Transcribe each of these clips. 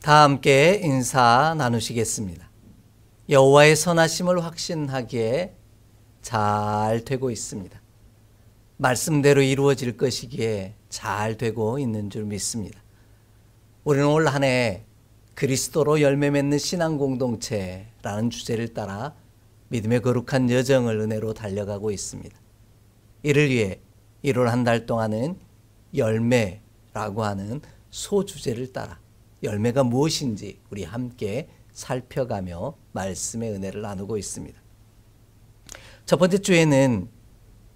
다 함께 인사 나누시겠습니다. 여호와의 선하심을 확신하기에 잘 되고 있습니다. 말씀대로 이루어질 것이기에 잘 되고 있는 줄 믿습니다. 우리는 올 한 해 그리스도로 열매 맺는 신앙 공동체라는 주제를 따라 믿음의 거룩한 여정을 은혜로 달려가고 있습니다. 이를 위해 1월 한 달 동안은 열매라고 하는 소주제를 따라 열매가 무엇인지 우리 함께 살펴가며 말씀의 은혜를 나누고 있습니다. 첫 번째 주에는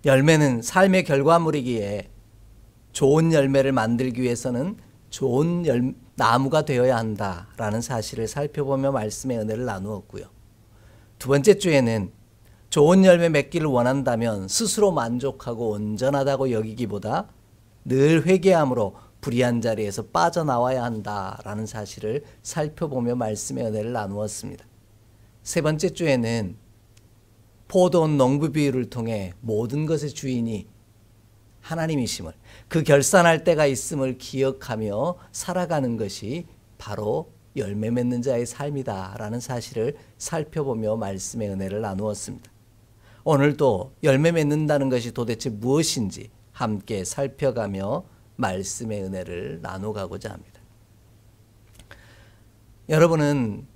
열매는 삶의 결과물이기에 좋은 열매를 만들기 위해서는 좋은 나무가 되어야 한다라는 사실을 살펴보며 말씀의 은혜를 나누었고요. 두 번째 주에는 좋은 열매 맺기를 원한다면 스스로 만족하고 온전하다고 여기기보다 늘 회개함으로 불의한 자리에서 빠져나와야 한다라는 사실을 살펴보며 말씀의 은혜를 나누었습니다. 세 번째 주에는 포도원 농부 비유를 통해 모든 것의 주인이 하나님이심을, 그 결산할 때가 있음을 기억하며 살아가는 것이 바로 열매 맺는 자의 삶이다라는 사실을 살펴보며 말씀의 은혜를 나누었습니다. 오늘도 열매 맺는다는 것이 도대체 무엇인지 함께 살펴가며 말씀의 은혜를 나눠가고자 합니다. 여러분은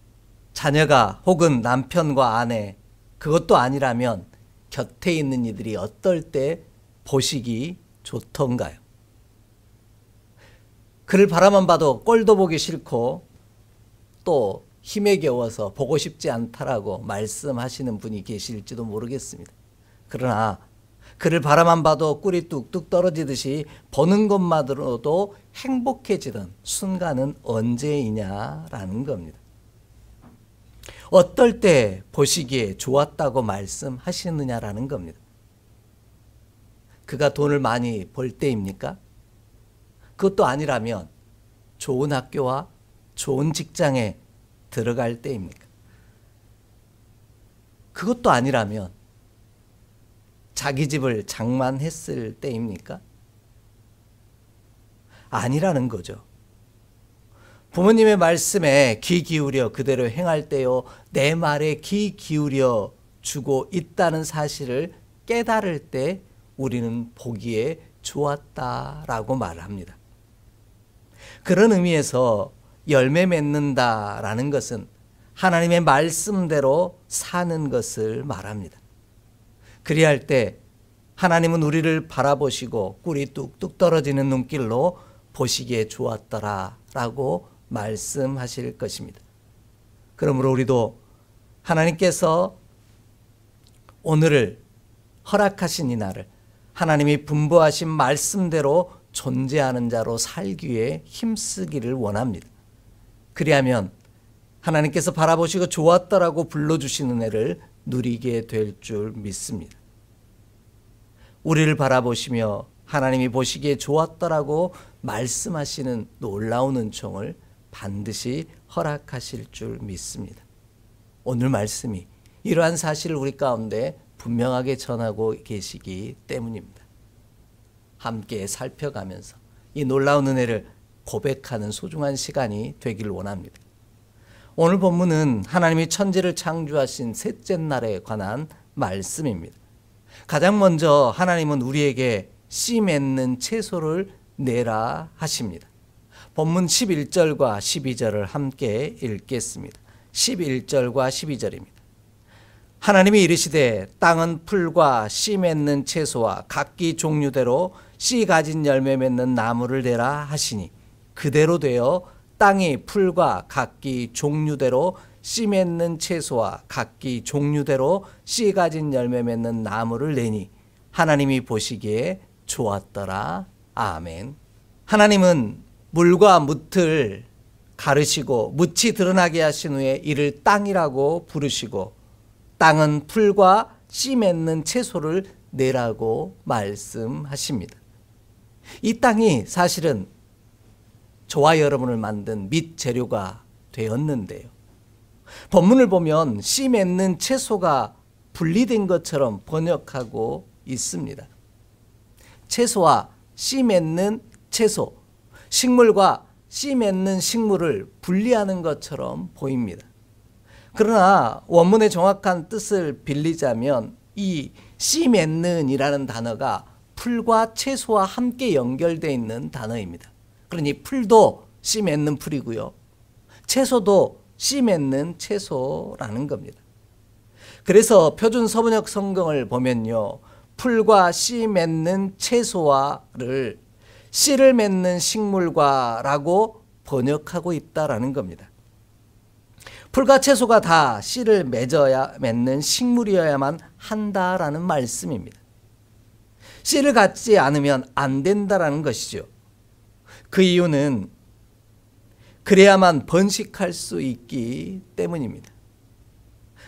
자녀가 혹은 남편과 아내, 그것도 아니라면 곁에 있는 이들이 어떨 때 보시기 좋던가요? 그를 바라만 봐도 꼴도 보기 싫고 또 힘에 겨워서 보고 싶지 않다라고 말씀하시는 분이 계실지도 모르겠습니다. 그러나 그를 바라만 봐도 꿀이 뚝뚝 떨어지듯이 보는 것만으로도 행복해지던 순간은 언제이냐라는 겁니다. 어떨 때 보시기에 좋았다고 말씀하시느냐라는 겁니다. 그가 돈을 많이 벌 때입니까? 그것도 아니라면 좋은 학교와 좋은 직장에 들어갈 때입니까? 그것도 아니라면 자기 집을 장만했을 때입니까? 아니라는 거죠. 부모님의 말씀에 귀 기울여 그대로 행할 때요, 내 말에 귀 기울여 주고 있다는 사실을 깨달을 때 우리는 보기에 좋았다라고 말합니다. 그런 의미에서 열매 맺는다라는 것은 하나님의 말씀대로 사는 것을 말합니다. 그리할 때 하나님은 우리를 바라보시고 꿀이 뚝뚝 떨어지는 눈길로 보시기에 좋았더라라고 말씀하실 것입니다. 그러므로 우리도 하나님께서 오늘을 허락하신 이 날을 하나님이 분부하신 말씀대로 존재하는 자로 살기 위해 힘쓰기를 원합니다. 그리하면 하나님께서 바라보시고 좋았더라고 불러주신 은혜를 누리게 될 줄 믿습니다. 우리를 바라보시며 하나님이 보시기에 좋았더라고 말씀하시는 놀라운 은총을 반드시 허락하실 줄 믿습니다. 오늘 말씀이 이러한 사실을 우리 가운데 분명하게 전하고 계시기 때문입니다. 함께 살펴가면서 이 놀라운 은혜를 고백하는 소중한 시간이 되기를 원합니다. 오늘 본문은 하나님이 천지를 창조하신 셋째 날에 관한 말씀입니다. 가장 먼저 하나님은 우리에게 씨 맺는 채소를 내라 하십니다. 본문 11절과 12절을 함께 읽겠습니다. 11절과 12절입니다. 하나님이 이르시되 땅은 풀과 씨 맺는 채소와 각기 종류대로 씨 가진 열매 맺는 나무를 내라 하시니 그대로 되어 땅이 풀과 각기 종류대로 씨 맺는 채소와 각기 종류대로 씨 가진 열매 맺는 나무를 내니 하나님이 보시기에 좋았더라. 아멘. 하나님은 물과 묻을 가르시고 묻이 드러나게 하신 후에 이를 땅이라고 부르시고 땅은 풀과 씨 맺는 채소를 내라고 말씀하십니다. 이 땅이 사실은 저와 여러분을 만든 밑 재료가 되었는데요. 본문을 보면 씨 맺는 채소가 분리된 것처럼 번역하고 있습니다. 채소와 씨 맺는 채소, 식물과 씨 맺는 식물을 분리하는 것처럼 보입니다. 그러나 원문의 정확한 뜻을 빌리자면 이 씨 맺는 이라는 단어가 풀과 채소와 함께 연결되어 있는 단어입니다. 그러니 풀도 씨 맺는 풀이고요. 채소도 씨 맺는 채소라는 겁니다. 그래서 표준 서문역 성경을 보면요, 풀과 씨 맺는 채소와를 씨를 맺는 식물과라고 번역하고 있다라는 겁니다. 풀과 채소가 다 씨를 맺는 식물이어야만 한다라는 말씀입니다. 씨를 갖지 않으면 안 된다라는 것이죠. 그 이유는 그래야만 번식할 수 있기 때문입니다.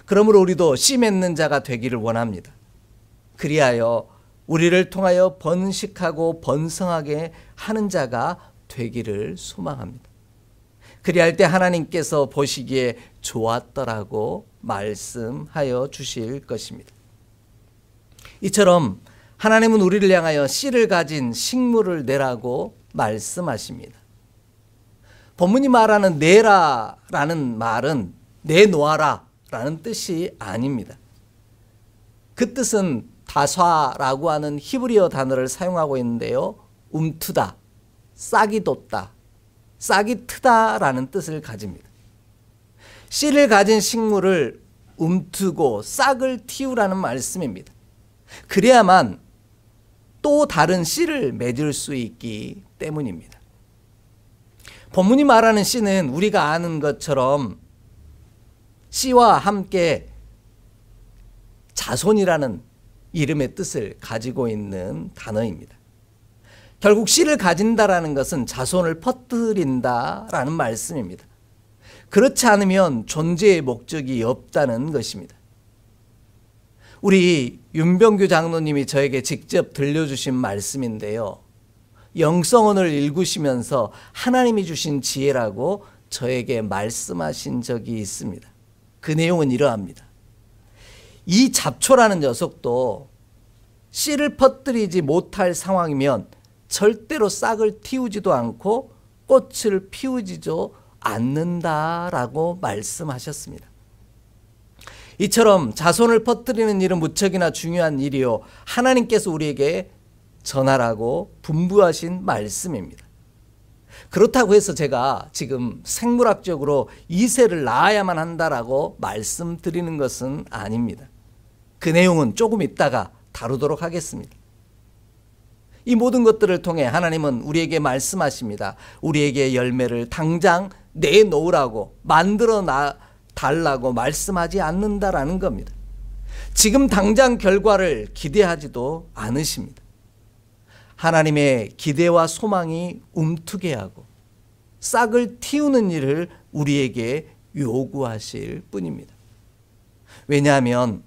그러므로 우리도 씨 맺는 자가 되기를 원합니다. 그리하여 우리를 통하여 번식하고 번성하게 하는 자가 되기를 소망합니다. 그리할 때 하나님께서 보시기에 좋았더라고 말씀하여 주실 것입니다. 이처럼 하나님은 우리를 향하여 씨를 가진 식물을 내라고 말씀하십니다. 본문이 말하는 내라라는 말은 내놓아라 라는 뜻이 아닙니다. 그 뜻은 다쏴라고 하는 히브리어 단어를 사용하고 있는데요, 움트다, 싹이 돋다, 싹이 트다라는 뜻을 가집니다. 씨를 가진 식물을 움트고 싹을 틔우라는 말씀입니다. 그래야만 또 다른 씨를 맺을 수 있기 때문입니다. 본문이 말하는 씨는 우리가 아는 것처럼 씨와 함께 자손이라는 이름의 뜻을 가지고 있는 단어입니다. 결국 씨를 가진다라는 것은 자손을 퍼뜨린다라는 말씀입니다. 그렇지 않으면 존재의 목적이 없다는 것입니다. 우리 윤병규 장로님이 저에게 직접 들려주신 말씀인데요, 영성언을 읽으시면서 하나님이 주신 지혜라고 저에게 말씀하신 적이 있습니다. 그 내용은 이러합니다. 이 잡초라는 녀석도 씨를 퍼뜨리지 못할 상황이면 절대로 싹을 틔우지도 않고 꽃을 피우지도 않는다라고 말씀하셨습니다. 이처럼 자손을 퍼뜨리는 일은 무척이나 중요한 일이요, 하나님께서 우리에게 전하라고 분부하신 말씀입니다. 그렇다고 해서 제가 지금 생물학적으로 2세를 낳아야만 한다라고 말씀드리는 것은 아닙니다. 그 내용은 조금 있다가 다루도록 하겠습니다. 이 모든 것들을 통해 하나님은 우리에게 말씀하십니다. 우리에게 열매를 당장 내놓으라고, 만들어 달라고 말씀하지 않는다라는 겁니다. 지금 당장 결과를 기대하지도 않으십니다. 하나님의 기대와 소망이 움트게 하고 싹을 틔우는 일을 우리에게 요구하실 뿐입니다. 왜냐하면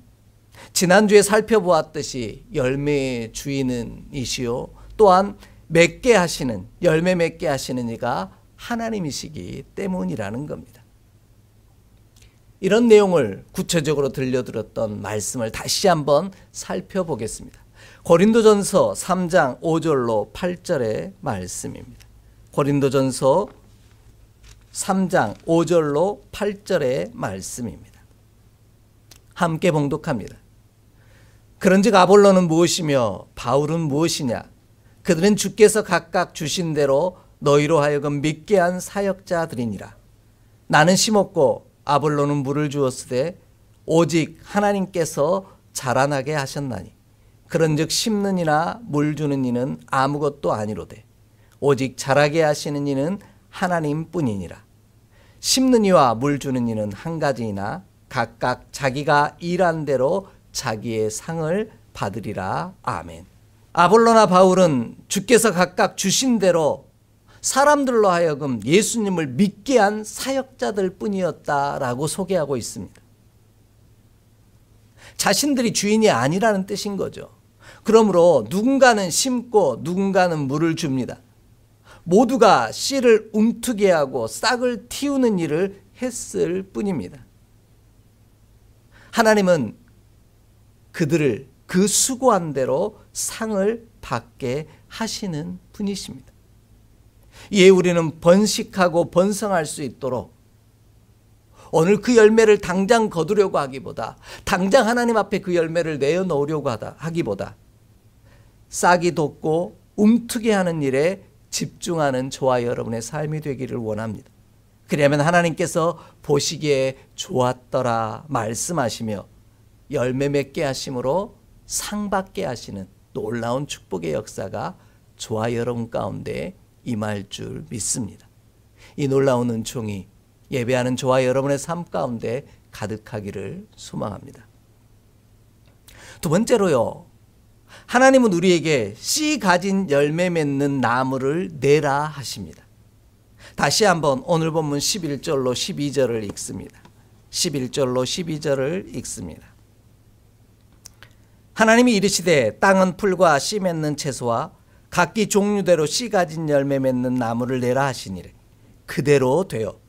지난주에 살펴보았듯이 열매의 주인은 이시요, 또한 맺게 하시는, 열매 맺게 하시는 이가 하나님이시기 때문이라는 겁니다. 이런 내용을 구체적으로 들려드렸던 말씀을 다시 한번 살펴보겠습니다. 고린도전서 3장 5절로 8절의 말씀입니다. 고린도전서 3장 5절로 8절의 말씀입니다. 함께 봉독합니다. 그런즉 아볼로는 무엇이며 바울은 무엇이냐? 그들은 주께서 각각 주신 대로 너희로 하여금 믿게 한 사역자들이니라. 나는 심었고 아볼로는 물을 주었으되 오직 하나님께서 자라나게 하셨나니 그런즉 심는 이나 물 주는 이는 아무것도 아니로되 오직 자라게 하시는 이는 하나님뿐이니라. 심는 이와 물 주는 이는 한 가지이나 각각 자기가 일한 대로 자기의 상을 받으리라. 아멘. 아볼로나 바울은 주께서 각각 주신 대로 사람들로 하여금 예수님을 믿게 한 사역자들 뿐이었다라고 소개하고 있습니다. 자신들이 주인이 아니라는 뜻인 거죠. 그러므로 누군가는 심고 누군가는 물을 줍니다. 모두가 씨를 움트게 하고 싹을 틔우는 일을 했을 뿐입니다. 하나님은 그들을 그 수고한 대로 상을 받게 하시는 분이십니다. 이에 우리는 번식하고 번성할 수 있도록 오늘 그 열매를 당장 거두려고 하기보다, 당장 하나님 앞에 그 열매를 내어놓으려고 하기보다 싹이 돋고 움트게 하는 일에 집중하는 저와 여러분의 삶이 되기를 원합니다. 그러면 하나님께서 보시기에 좋았더라 말씀하시며 열매 맺게 하심으로 상 받게 하시는 놀라운 축복의 역사가 저와 여러분 가운데 임할 줄 믿습니다. 이 놀라운 은총이 예배하는 저와 여러분의 삶 가운데 가득하기를 소망합니다. 두 번째로요, 하나님은 우리에게 씨 가진 열매 맺는 나무를 내라 하십니다. 다시 한번 오늘 본문 11절로 12절을 읽습니다. 11절로 12절을 읽습니다. 하나님이 이르시되 땅은 풀과 씨 맺는 채소와 각기 종류대로 씨 가진 열매 맺는 나무를 내라 하시니라. 그대로 되어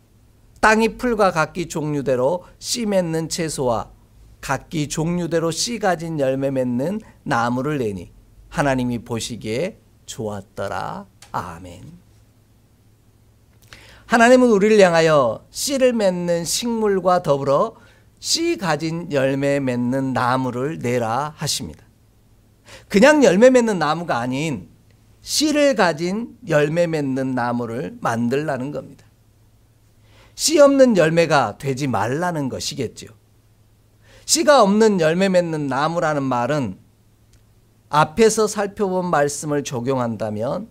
땅이 풀과 각기 종류대로 씨 맺는 채소와 각기 종류대로 씨 가진 열매 맺는 나무를 내니 하나님이 보시기에 좋았더라. 아멘. 하나님은 우리를 향하여 씨를 맺는 식물과 더불어 씨 가진 열매 맺는 나무를 내라 하십니다. 그냥 열매 맺는 나무가 아닌 씨를 가진 열매 맺는 나무를 만들라는 겁니다. 씨 없는 열매가 되지 말라는 것이겠죠. 씨가 없는 열매 맺는 나무라는 말은 앞에서 살펴본 말씀을 적용한다면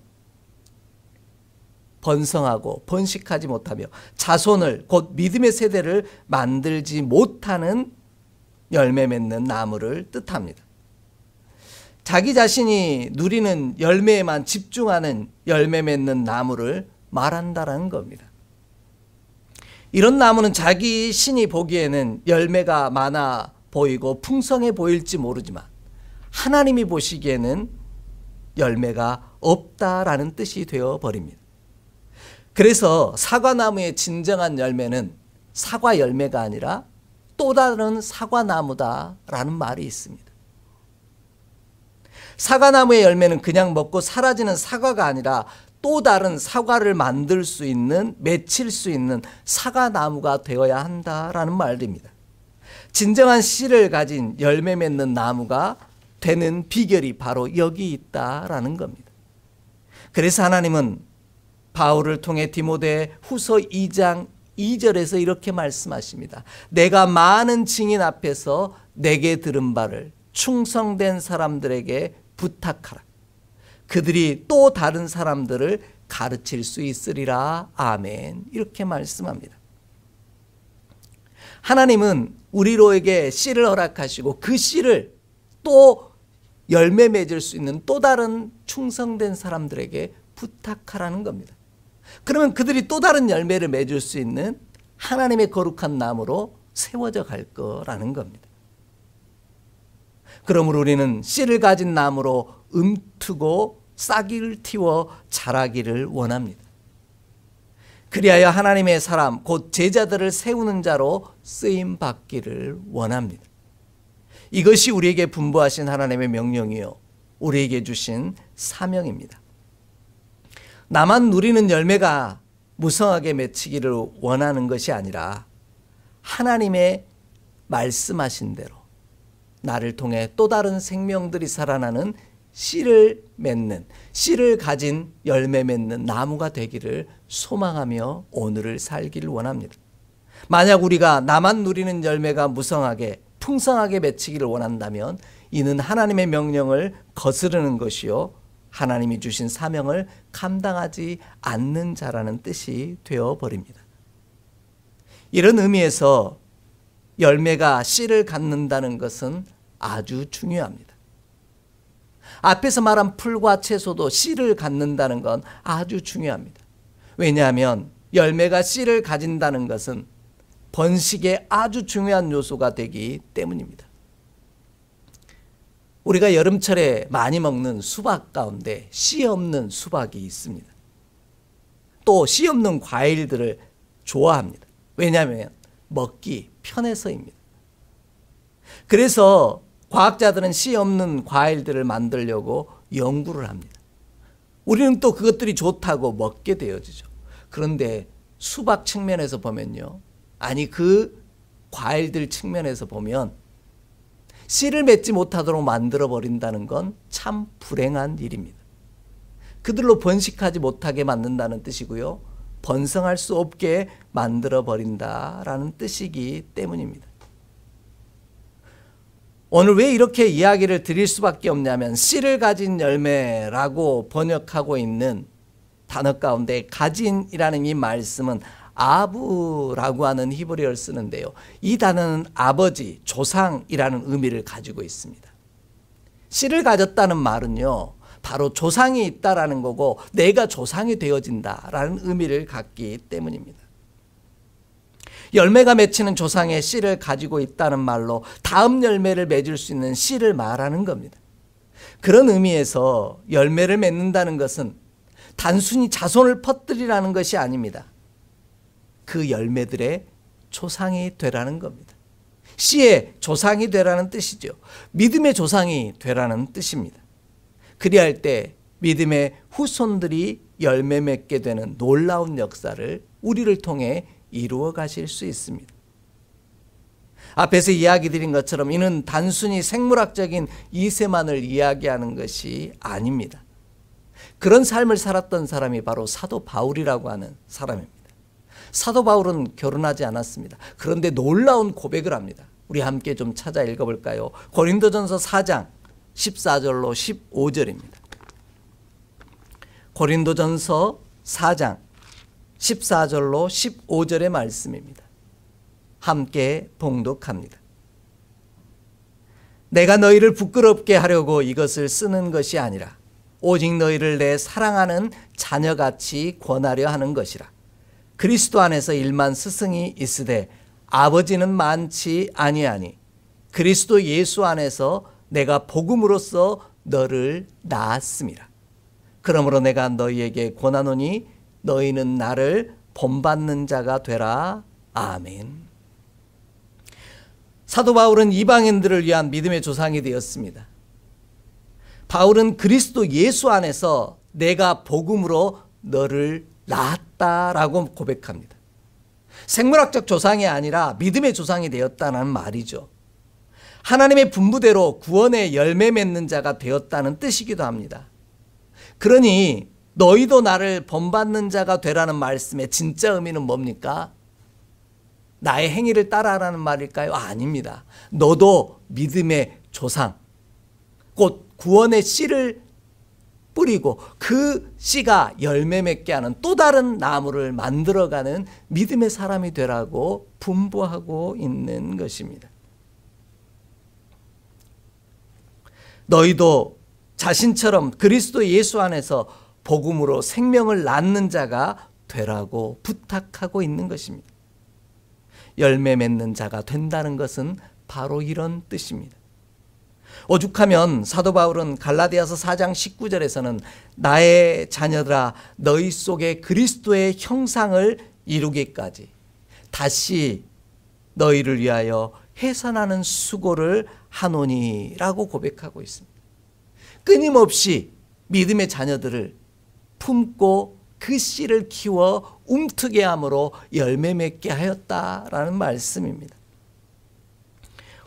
번성하고 번식하지 못하며 자손을, 곧 믿음의 세대를 만들지 못하는 열매 맺는 나무를 뜻합니다. 자기 자신이 누리는 열매에만 집중하는 열매 맺는 나무를 말한다는 겁니다. 이런 나무는 자기 신이 보기에는 열매가 많아 보이고 풍성해 보일지 모르지만 하나님이 보시기에는 열매가 없다라는 뜻이 되어버립니다. 그래서 사과나무의 진정한 열매는 사과 열매가 아니라 또 다른 사과나무다라는 말이 있습니다. 사과나무의 열매는 그냥 먹고 사라지는 사과가 아니라 또 다른 사과를 만들 수 있는, 맺힐 수 있는 사과나무가 되어야 한다라는 말입니다. 진정한 씨를 가진 열매 맺는 나무가 되는 비결이 바로 여기 있다라는 겁니다. 그래서 하나님은 바울을 통해 디모데 후서 2장 2절에서 이렇게 말씀하십니다. 내가 많은 증인 앞에서 내게 들은 바를 충성된 사람들에게 부탁하라. 그들이 또 다른 사람들을 가르칠 수 있으리라. 아멘. 이렇게 말씀합니다. 하나님은 우리로에게 씨를 허락하시고 그 씨를 또 열매 맺을 수 있는 또 다른 충성된 사람들에게 부탁하라는 겁니다. 그러면 그들이 또 다른 열매를 맺을 수 있는 하나님의 거룩한 나무로 세워져 갈 거라는 겁니다. 그러므로 우리는 씨를 가진 나무로 움트고 싹을 틔워 자라기를 원합니다. 그리하여 하나님의 사람 곧 제자들을 세우는 자로 쓰임 받기를 원합니다. 이것이 우리에게 분부하신 하나님의 명령이요 우리에게 주신 사명입니다. 나만 누리는 열매가 무성하게 맺히기를 원하는 것이 아니라 하나님의 말씀하신 대로 나를 통해 또 다른 생명들이 살아나는 씨를 맺는, 씨를 가진 열매 맺는 나무가 되기를 소망하며 오늘을 살기를 원합니다. 만약 우리가 나만 누리는 열매가 무성하게 풍성하게 맺히기를 원한다면 이는 하나님의 명령을 거스르는 것이요 하나님이 주신 사명을 감당하지 않는 자라는 뜻이 되어버립니다. 이런 의미에서 열매가 씨를 갖는다는 것은 아주 중요합니다. 앞에서 말한 풀과 채소도 씨를 갖는다는 건 아주 중요합니다. 왜냐하면 열매가 씨를 가진다는 것은 번식의 아주 중요한 요소가 되기 때문입니다. 우리가 여름철에 많이 먹는 수박 가운데 씨 없는 수박이 있습니다. 또 씨 없는 과일들을 좋아합니다. 왜냐하면 먹기 편해서입니다. 그래서 과학자들은 씨 없는 과일들을 만들려고 연구를 합니다. 우리는 또 그것들이 좋다고 먹게 되어지죠. 그런데 수박 측면에서 보면요. 아니 그 과일들 측면에서 보면 씨를 맺지 못하도록 만들어버린다는 건 참 불행한 일입니다. 그들로 번식하지 못하게 만든다는 뜻이고요. 번성할 수 없게 만들어버린다라는 뜻이기 때문입니다. 오늘 왜 이렇게 이야기를 드릴 수밖에 없냐면 씨를 가진 열매라고 번역하고 있는 단어 가운데 가진이라는 이 말씀은 아부라고 하는 히브리어를 쓰는데요. 이 단어는 아버지, 조상이라는 의미를 가지고 있습니다. 씨를 가졌다는 말은요. 바로 조상이 있다라는 거고 내가 조상이 되어진다라는 의미를 갖기 때문입니다. 열매가 맺히는 조상의 씨를 가지고 있다는 말로 다음 열매를 맺을 수 있는 씨를 말하는 겁니다. 그런 의미에서 열매를 맺는다는 것은 단순히 자손을 퍼뜨리라는 것이 아닙니다. 그 열매들의 조상이 되라는 겁니다. 씨의 조상이 되라는 뜻이죠. 믿음의 조상이 되라는 뜻입니다. 그리할 때 믿음의 후손들이 열매 맺게 되는 놀라운 역사를 우리를 통해 이루어 가실 수 있습니다. 앞에서 이야기 드린 것처럼 이는 단순히 생물학적인 이세만을 이야기하는 것이 아닙니다. 그런 삶을 살았던 사람이 바로 사도 바울이라고 하는 사람입니다. 사도 바울은 결혼하지 않았습니다. 그런데 놀라운 고백을 합니다. 우리 함께 좀 찾아 읽어볼까요? 고린도전서 4장 14절로 15절입니다. 고린도전서 4장 14절로 15절의 말씀입니다. 함께 봉독합니다. 내가 너희를 부끄럽게 하려고 이것을 쓰는 것이 아니라 오직 너희를 내 사랑하는 자녀같이 권하려 하는 것이라. 그리스도 안에서 일만 스승이 있으되 아버지는 많지 아니하니 그리스도 예수 안에서 내가 복음으로써 너를 낳았음이라. 그러므로 내가 너희에게 권하노니 너희는 나를 본받는 자가 되라. 아멘. 사도 바울은 이방인들을 위한 믿음의 조상이 되었습니다. 바울은 그리스도 예수 안에서 내가 복음으로 너를 낳았다라고 고백합니다. 생물학적 조상이 아니라 믿음의 조상이 되었다는 말이죠. 하나님의 분부대로 구원의 열매 맺는 자가 되었다는 뜻이기도 합니다. 그러니 너희도 나를 본받는 자가 되라는 말씀의 진짜 의미는 뭡니까? 나의 행위를 따라하라는 말일까요? 아닙니다. 너도 믿음의 조상, 곧 구원의 씨를 뿌리고 그 씨가 열매 맺게 하는 또 다른 나무를 만들어가는 믿음의 사람이 되라고 분부하고 있는 것입니다. 너희도 자신처럼 그리스도 예수 안에서 복음으로 생명을 낳는 자가 되라고 부탁하고 있는 것입니다. 열매 맺는 자가 된다는 것은 바로 이런 뜻입니다. 오죽하면 사도 바울은 갈라디아서 4장 19절에서는 나의 자녀들아 너희 속에 그리스도의 형상을 이루기까지 다시 너희를 위하여 해산하는 수고를 하노니라고 고백하고 있습니다. 끊임없이 믿음의 자녀들을 품고 그 씨를 키워 움트게 함으로 열매 맺게 하였다라는 말씀입니다.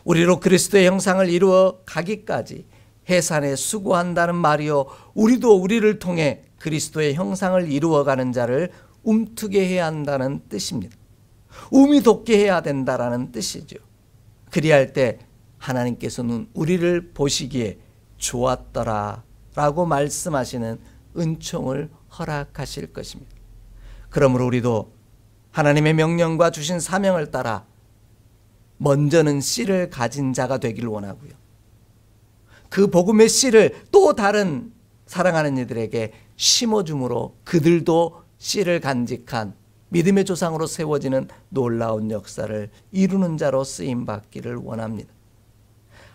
우리로 그리스도의 형상을 이루어 가기까지 해산에 수고한다는 말이요 우리도 우리를 통해 그리스도의 형상을 이루어가는 자를 움트게 해야 한다는 뜻입니다. 움이 돋게 해야 된다라는 뜻이죠. 그리할 때 하나님께서는 우리를 보시기에 좋았더라 라고 말씀하시는 은총을 허락하실 것입니다. 그러므로 우리도 하나님의 명령과 주신 사명을 따라 먼저는 씨를 가진 자가 되길 원하고요. 그 복음의 씨를 또 다른 사랑하는 이들에게 심어줌으로 그들도 씨를 간직한 믿음의 조상으로 세워지는 놀라운 역사를 이루는 자로 쓰임받기를 원합니다.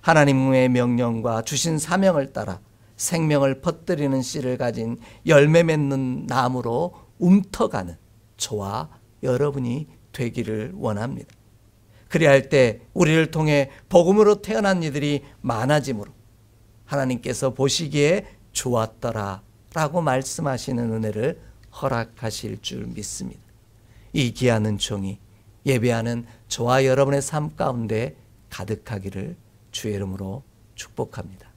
하나님의 명령과 주신 사명을 따라 생명을 퍼뜨리는 씨를 가진 열매 맺는 나무로 움터가는 저와 여러분이 되기를 원합니다. 그리할 때 우리를 통해 복음으로 태어난 이들이 많아지므로 하나님께서 보시기에 좋았더라, 라고 말씀하시는 은혜를 허락하실 줄 믿습니다. 이 귀한 은총이 예배하는 저와 여러분의 삶 가운데 가득하기를 주의 이름으로 축복합니다.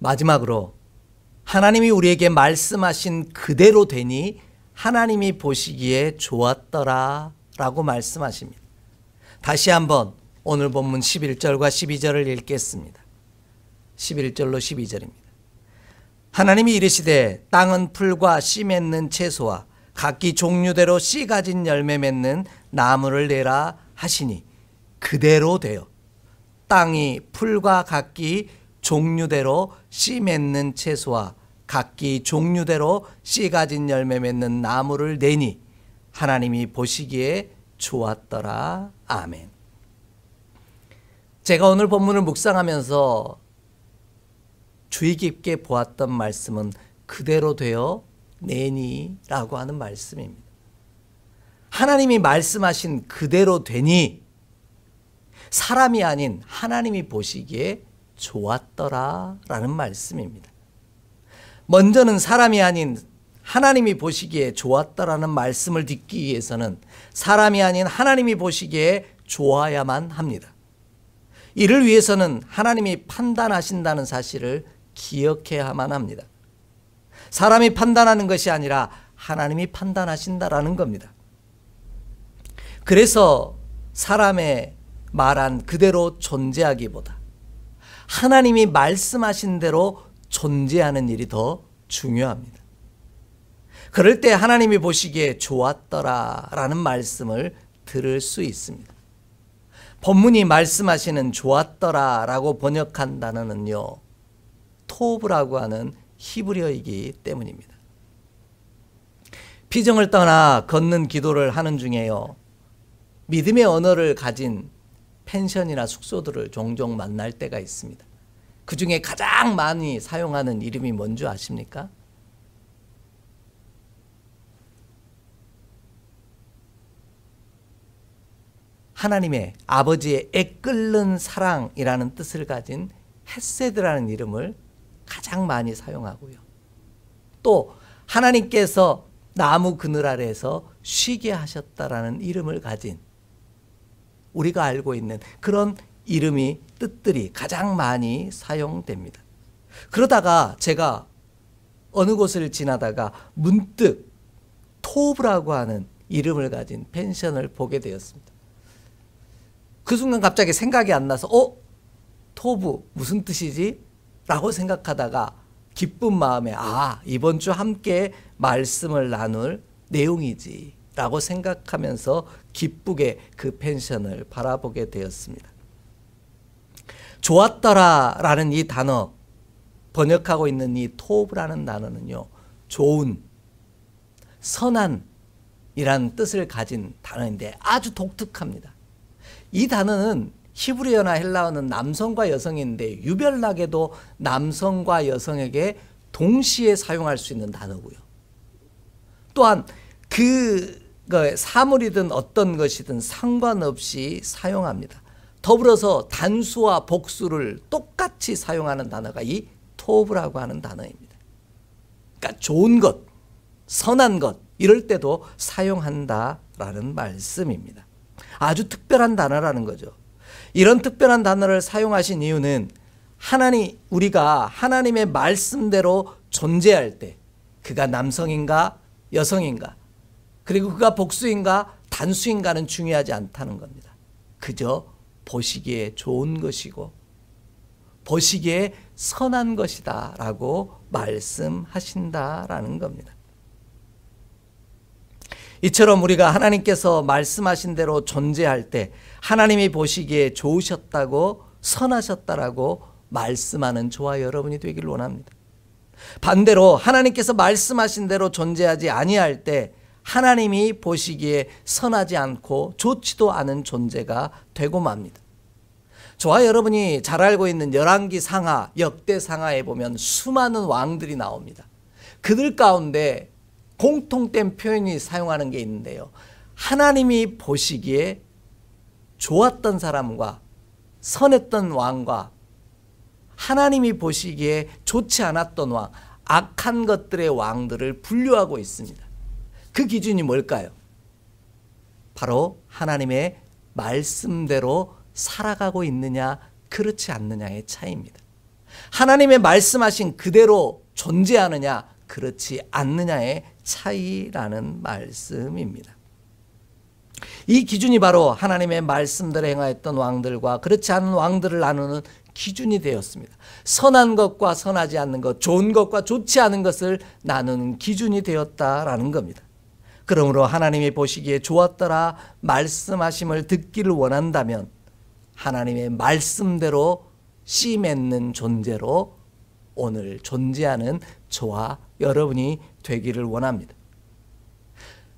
마지막으로 하나님이 우리에게 말씀하신 그대로 되니 하나님이 보시기에 좋았더라 라고 말씀하십니다. 다시 한번 오늘 본문 11절과 12절을 읽겠습니다. 11절로 12절입니다. 하나님이 이르시되 땅은 풀과 씨 맺는 채소와 각기 종류대로 씨 가진 열매 맺는 나무를 내라 하시니 그대로 되어 땅이 풀과 각기 종류대로 씨 맺는 채소와 각기 종류대로 씨 가진 열매 맺는 나무를 내니 하나님이 보시기에 좋았더라. 아멘. 제가 오늘 본문을 묵상하면서 주의 깊게 보았던 말씀은 그대로 되어 내니 라고 하는 말씀입니다. 하나님이 말씀하신 그대로 되니 사람이 아닌 하나님이 보시기에 좋았더라 라는 말씀입니다. 먼저는 사람이 아닌 하나님이 보시기에 좋았더라는 말씀을 듣기 위해서는 사람이 아닌 하나님이 보시기에 좋아야만 합니다. 이를 위해서는 하나님이 판단하신다는 사실을 기억해야만 합니다. 사람이 판단하는 것이 아니라 하나님이 판단하신다라는 겁니다. 그래서 사람의 말한 그대로 존재하기보다 하나님이 말씀하신 대로 존재하는 일이 더 중요합니다. 그럴 때 하나님이 보시기에 좋았더라 라는 말씀을 들을 수 있습니다. 본문이 말씀하시는 좋았더라 라고 번역한 단어는요, 토브라고 하는 히브리어이기 때문입니다. 피정을 떠나 걷는 기도를 하는 중에요, 믿음의 언어를 가진 펜션이나 숙소들을 종종 만날 때가 있습니다. 그 중에 가장 많이 사용하는 이름이 뭔지 아십니까? 하나님의 아버지의 애끓는 사랑이라는 뜻을 가진 헤세드라는 이름을 가장 많이 사용하고요. 또 하나님께서 나무 그늘 아래에서 쉬게 하셨다라는 이름을 가진 우리가 알고 있는 그런 이름이 뜻들이 가장 많이 사용됩니다. 그러다가 제가 어느 곳을 지나다가 문득 토브라고 하는 이름을 가진 펜션을 보게 되었습니다. 그 순간 갑자기 생각이 안 나서 토브 무슨 뜻이지? 라고 생각하다가 기쁜 마음에 이번 주 함께 말씀을 나눌 내용이지 라고 생각하면서 기쁘게 그 펜션을 바라보게 되었습니다. 좋았더라 라는 이 단어, 번역하고 있는 이 토브라는 단어는요, 좋은, 선한 이란 뜻을 가진 단어인데 아주 독특합니다. 이 단어는 히브리어나 헬라어는 남성과 여성인데 유별나게도 남성과 여성에게 동시에 사용할 수 있는 단어고요. 또한 그 사물이든 어떤 것이든 상관없이 사용합니다. 더불어서 단수와 복수를 똑같이 사용하는 단어가 이 토브라고 하는 단어입니다. 그러니까 좋은 것, 선한 것 이럴 때도 사용한다라는 말씀입니다. 아주 특별한 단어라는 거죠. 이런 특별한 단어를 사용하신 이유는 우리가 하나님의 말씀대로 존재할 때 그가 남성인가 여성인가 그리고 그가 복수인가 단수인가는 중요하지 않다는 겁니다. 그저 보시기에 좋은 것이고 보시기에 선한 것이다 라고 말씀하신다라는 겁니다. 이처럼 우리가 하나님께서 말씀하신 대로 존재할 때 하나님이 보시기에 좋으셨다고 선하셨다라고 말씀하는 저와 여러분이 되기를 원합니다. 반대로 하나님께서 말씀하신 대로 존재하지 아니할 때 하나님이 보시기에 선하지 않고 좋지도 않은 존재가 되고 맙니다. 저와 여러분이 잘 알고 있는 열왕기 상하, 역대 상하에 보면 수많은 왕들이 나옵니다. 그들 가운데 공통된 표현이 사용하는 게 있는데요, 하나님이 보시기에 좋았던 사람과 선했던 왕과 하나님이 보시기에 좋지 않았던 왕, 악한 것들의 왕들을 분류하고 있습니다. 그 기준이 뭘까요? 바로 하나님의 말씀대로 살아가고 있느냐 그렇지 않느냐의 차이입니다. 하나님의 말씀하신 그대로 존재하느냐 그렇지 않느냐의 차이라는 말씀입니다. 이 기준이 바로 하나님의 말씀대로 행하였던 왕들과 그렇지 않은 왕들을 나누는 기준이 되었습니다. 선한 것과 선하지 않는 것, 좋은 것과 좋지 않은 것을 나누는 기준이 되었다라는 겁니다. 그러므로 하나님이 보시기에 좋았더라 말씀하심을 듣기를 원한다면 하나님의 말씀대로 씨 맺는 존재로 오늘 존재하는 저와 여러분이 되기를 원합니다.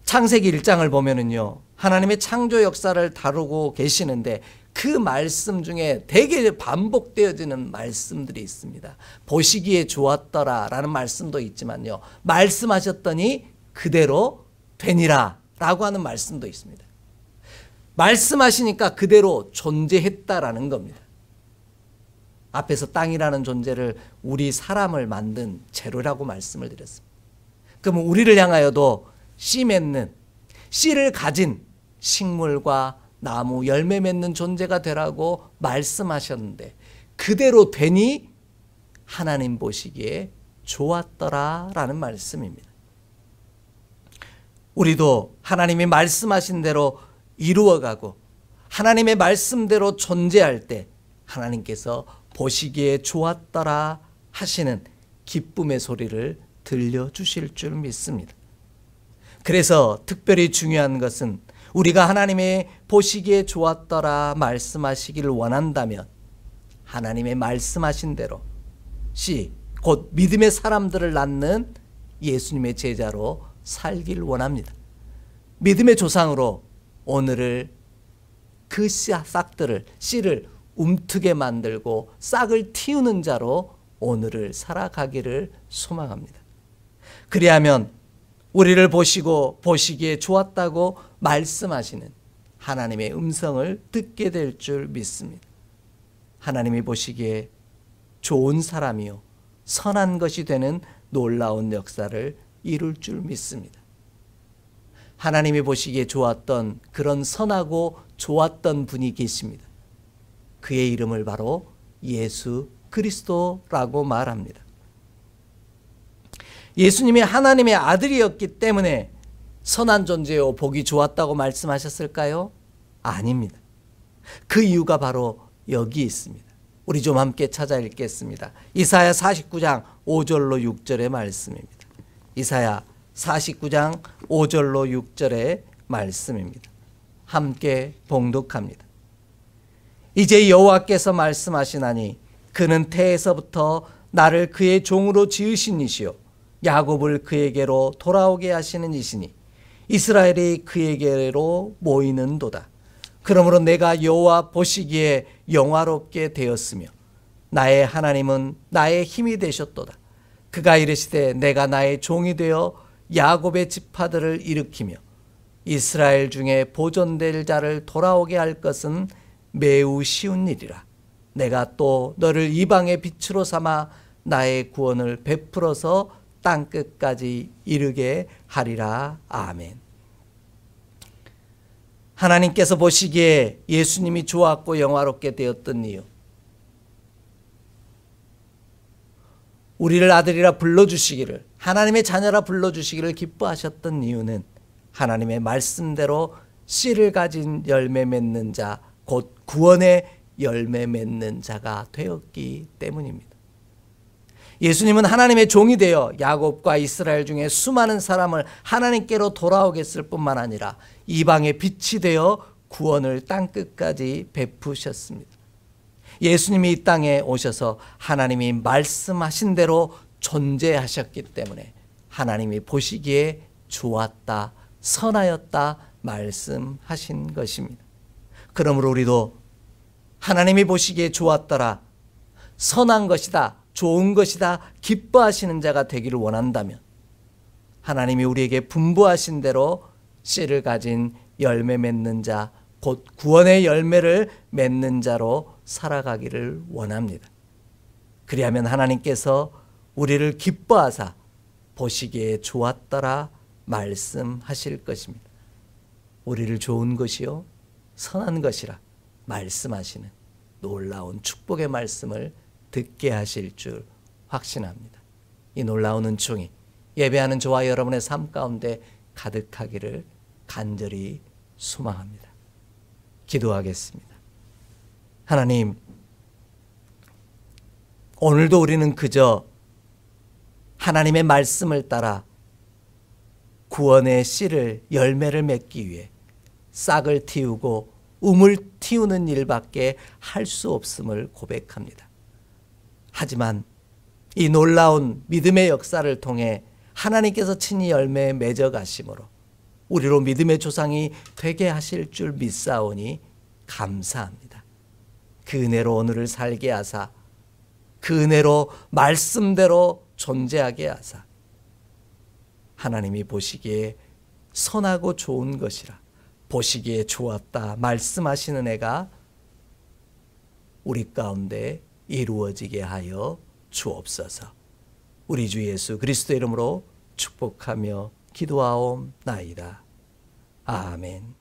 창세기 1장을 보면은요, 하나님의 창조 역사를 다루고 계시는데 그 말씀 중에 대개 반복되어지는 말씀들이 있습니다. 보시기에 좋았더라 라는 말씀도 있지만요, 말씀하셨더니 그대로 되니라 라고 하는 말씀도 있습니다. 말씀하시니까 그대로 존재했다라는 겁니다. 앞에서 땅이라는 존재를 우리 사람을 만든 재료라고 말씀을 드렸습니다. 그러면 우리를 향하여도 씨 맺는, 씨를 가진 식물과 나무, 열매 맺는 존재가 되라고 말씀하셨는데 그대로 되니 하나님 보시기에 좋았더라라는 말씀입니다. 우리도 하나님이 말씀하신 대로 이루어가고 하나님의 말씀대로 존재할 때 하나님께서 보시기에 좋았더라 하시는 기쁨의 소리를 들려주실 줄 믿습니다. 그래서 특별히 중요한 것은 우리가 하나님의 보시기에 좋았더라 말씀하시기를 원한다면 하나님의 말씀하신 대로 곧 믿음의 사람들을 낳는 예수님의 제자로 살길 원합니다. 믿음의 조상으로 오늘을 그 싹들을, 씨를 움트게 만들고 싹을 틔우는 자로 오늘을 살아가기를 소망합니다. 그리하면 우리를 보시고 보시기에 좋았다고 말씀하시는 하나님의 음성을 듣게 될 줄 믿습니다. 하나님이 보시기에 좋은 사람이요 선한 것이 되는 놀라운 역사를 이룰 줄 믿습니다. 하나님이 보시기에 좋았던 그런 선하고 좋았던 분이 계십니다. 그의 이름을 바로 예수 그리스도라고 말합니다. 예수님이 하나님의 아들이었기 때문에 선한 존재요 복이 좋았다고 말씀하셨을까요? 아닙니다. 그 이유가 바로 여기 있습니다. 우리 좀 함께 찾아 읽겠습니다. 이사야 49장 5절로 6절의 말씀입니다. 이사야 49장 5절로 6절의 말씀입니다. 함께 봉독합니다. 이제 여호와께서 말씀하시나니 그는 태에서부터 나를 그의 종으로 지으신 이시요 야곱을 그에게로 돌아오게 하시는 이시니 이스라엘이 그에게로 모이는도다. 그러므로 내가 여호와 보시기에 영화롭게 되었으며 나의 하나님은 나의 힘이 되셨도다. 그가 이르시되 내가 나의 종이 되어 야곱의 지파들을 일으키며 이스라엘 중에 보존될 자를 돌아오게 할 것은 매우 쉬운 일이라. 내가 또 너를 이방의 빛으로 삼아 나의 구원을 베풀어서 땅끝까지 이르게 하리라. 아멘. 하나님께서 보시기에 예수님이 좋았고 영화롭게 되었던 이유, 우리를 아들이라 불러주시기를, 하나님의 자녀라 불러주시기를 기뻐하셨던 이유는 하나님의 말씀대로 씨를 가진 열매 맺는 자, 곧 구원의 열매 맺는 자가 되었기 때문입니다. 예수님은 하나님의 종이 되어 야곱과 이스라엘 중에 수많은 사람을 하나님께로 돌아오게 했을 뿐만 아니라 이방의 빛이 되어 구원을 땅끝까지 베푸셨습니다. 예수님이 이 땅에 오셔서 하나님이 말씀하신 대로 존재하셨기 때문에 하나님이 보시기에 좋았다, 선하였다 말씀하신 것입니다. 그러므로 우리도 하나님이 보시기에 좋았더라, 선한 것이다, 좋은 것이다 기뻐하시는 자가 되기를 원한다면 하나님이 우리에게 분부하신 대로 씨를 가진 열매 맺는 자, 곧 구원의 열매를 맺는 자로 살아가기를 원합니다. 그리하면 하나님께서 우리를 기뻐하사 보시기에 좋았더라 말씀하실 것입니다. 우리를 좋은 것이요 선한 것이라 말씀하시는 놀라운 축복의 말씀을 듣게 하실 줄 확신합니다. 이 놀라운 은총이 예배하는 저와 여러분의 삶 가운데 가득하기를 간절히 소망합니다. 기도하겠습니다. 하나님, 오늘도 우리는 그저 하나님의 말씀을 따라 구원의 씨를 열매를 맺기 위해 싹을 틔우고 우물 틔우는 일밖에 할 수 없음을 고백합니다. 하지만 이 놀라운 믿음의 역사를 통해 하나님께서 친히 열매에 맺어 가심으로 우리로 믿음의 조상이 되게 하실 줄 믿사오니 감사합니다. 그 은혜로 오늘을 살게 하사 그 은혜로 말씀대로 존재하게 하사 하나님이 보시기에 선하고 좋은 것이라 보시기에 좋았다 말씀하시는 애가 우리 가운데 이루어지게 하여 주옵소서. 우리 주 예수 그리스도의 이름으로 축복하며 기도하옵나이다. 아멘.